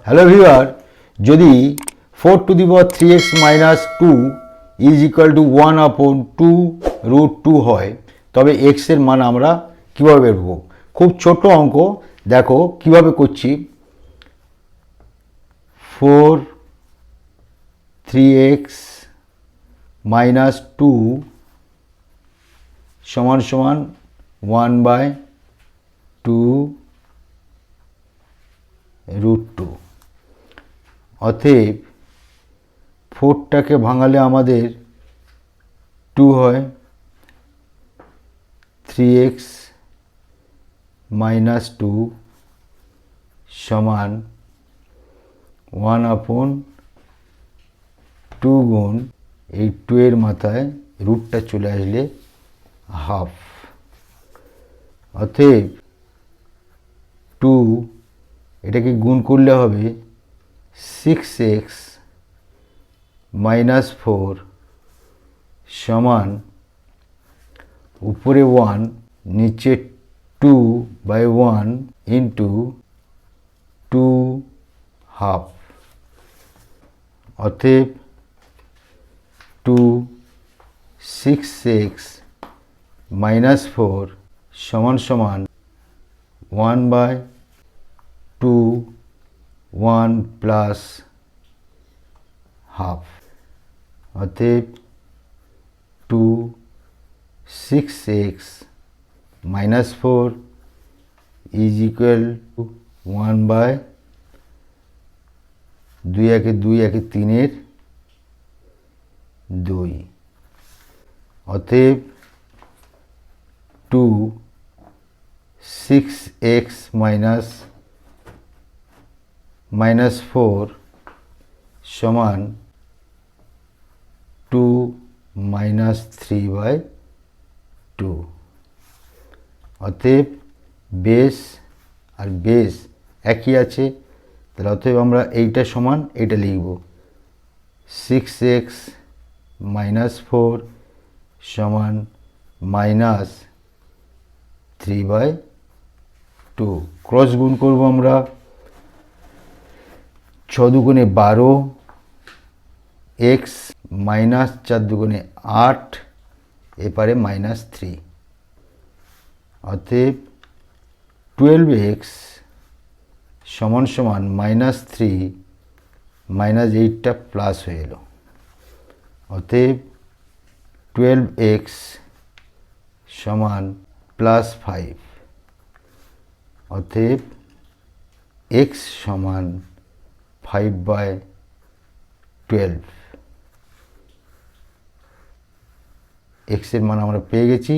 Hello viewer, যদি 4^3x - 2 is equal to 1/2 হয় তবে x এর মান আমরা কীভাবে বের করব? খুব ছোট অঙ্ক, দেখো কিভাবে করছি। 4(3x - 2 সমান সমান 1/2√2। অতএব 4টাকে ভাঙালে আমাদের 2 হয়, 3x - 2 সমান 1/2 গুণ এই 2 এর মাথায় রুটটা চলে আসলে হাফ। অতএব 2 এটাকে গুণ করলে হবে 6x - 4 সমান উপরে 1 নিচে 2/1 ইন্টু 2 হাফ। অতএব 6x - 4 সমান সমান 1/2 1 প্লাস হাফ। অতএব 6x - 4 ইজ ইকুয়াল টু 1/2 একে 2 একে 3 2। অতএব 6x - 4 সমান 2 - 3/2। অতএব বেস আর বেস একই আছে, তাহলে অতএব আমরা এইটা সমান এটা লিখব, 6x - 4 সমান -3/2। ক্রস গুণ করব আমরা, 6 দুগুণে 12, x -4 দুগুণে 8, এপারে -3। অতএব 12x সমান সমান -3 -8টা প্লাস হয়ে এলো। অতএব 12x সমান +5। অতএব x সমান 5/12। x এর মান আমরা পেয়ে গেছি।